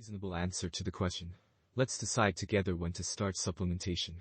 reasonable answer to the question. Let's decide together when to start supplementation.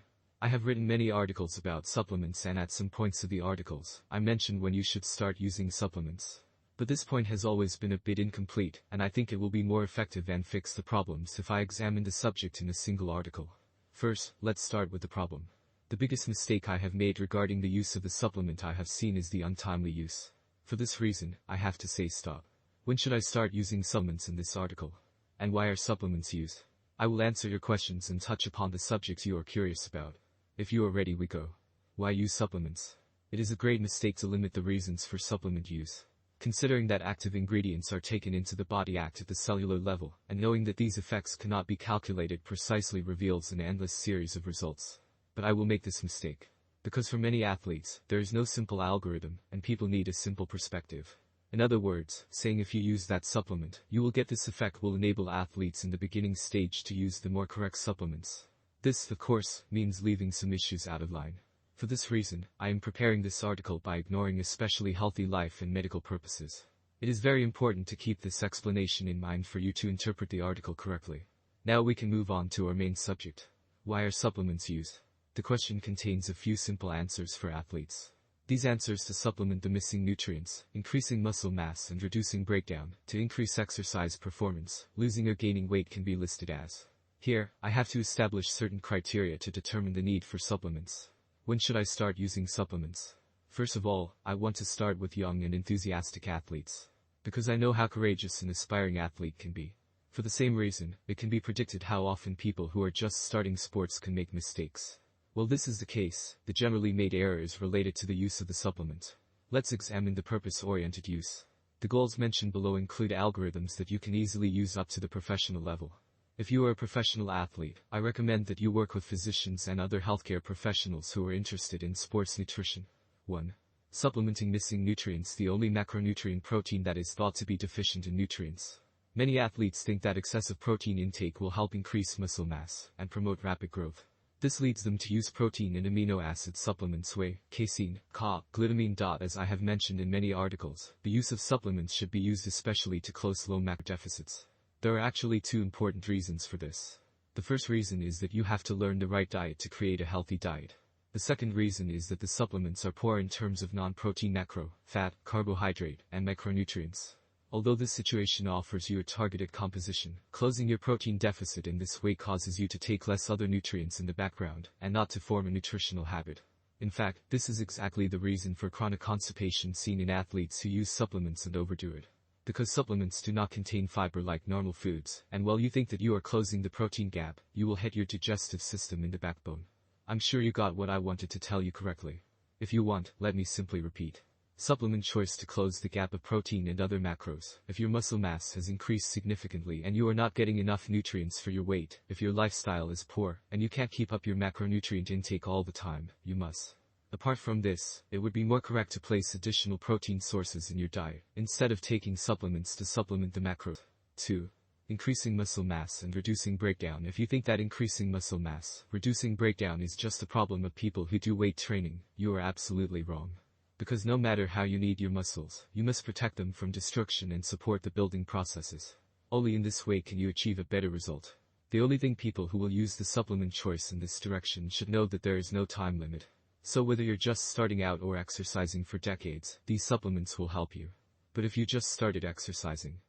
I have written many articles about supplements, and at some points of the articles, I mentioned when you should start using supplements. But this point has always been a bit incomplete, and I think it will be more effective and fix the problems if I examine the subject in a single article. First, let's start with the problem. The biggest mistake I have made regarding the use of the supplement I have seen is the untimely use. For this reason, I have to say stop. When should I start using supplements in this article? And why are supplements used? I will answer your questions and touch upon the subjects you are curious about. If you are ready, we go. Why use supplements? It is a great mistake to limit the reasons for supplement use. Considering that active ingredients are taken into the body at the cellular level, and knowing that these effects cannot be calculated precisely reveals an endless series of results. But I will make this mistake. Because for many athletes, there is no simple algorithm, and people need a simple perspective. In other words, saying if you use that supplement, you will get this effect will enable athletes in the beginning stage to use the more correct supplements. This, of course, means leaving some issues out of line. For this reason, I am preparing this article by ignoring especially healthy life and medical purposes. It is very important to keep this explanation in mind for you to interpret the article correctly. Now we can move on to our main subject. Why are supplements used? The question contains a few simple answers for athletes. These answers to supplement the missing nutrients, increasing muscle mass and reducing breakdown, to increase exercise performance, losing or gaining weight can be listed as. Here, I have to establish certain criteria to determine the need for supplements. When should I start using supplements? First of all, I want to start with young and enthusiastic athletes. Because I know how courageous an aspiring athlete can be. For the same reason, it can be predicted how often people who are just starting sports can make mistakes. While this is the case, the generally made error is related to the use of the supplement. Let's examine the purpose-oriented use. The goals mentioned below include algorithms that you can easily use up to the professional level. If you are a professional athlete, I recommend that you work with physicians and other healthcare professionals who are interested in sports nutrition. 1. Supplementing missing nutrients. The only macronutrient protein that is thought to be deficient in nutrients. Many athletes think that excessive protein intake will help increase muscle mass and promote rapid growth. This leads them to use protein and amino acid supplements whey, casein, ca, glutamine. As I have mentioned in many articles, the use of supplements should be used especially to close low macro deficits. There are actually two important reasons for this. The first reason is that you have to learn the right diet to create a healthy diet. The second reason is that the supplements are poor in terms of non-protein macro, fat, carbohydrate, and micronutrients. Although this situation offers you a targeted composition, closing your protein deficit in this way causes you to take less other nutrients in the background, and not to form a nutritional habit. In fact, this is exactly the reason for chronic constipation seen in athletes who use supplements and overdo it. Because supplements do not contain fiber like normal foods, and while you think that you are closing the protein gap, you will hit your digestive system in the backbone. I'm sure you got what I wanted to tell you correctly. If you want, let me simply repeat. Supplement choice to close the gap of protein and other macros. If your muscle mass has increased significantly and you are not getting enough nutrients for your weight, if your lifestyle is poor, and you can't keep up your macronutrient intake all the time, you must. Apart from this, it would be more correct to place additional protein sources in your diet, instead of taking supplements to supplement the macros. 2. Increasing muscle mass and reducing breakdown. If you think that increasing muscle mass, reducing breakdown is just a problem of people who do weight training, you are absolutely wrong. Because no matter how you need your muscles, you must protect them from destruction and support the building processes. Only in this way can you achieve a better result. The only thing people who will use the supplement choice in this direction should know that there is no time limit. So whether you're just starting out or exercising for decades, these supplements will help you. But if you just started exercising,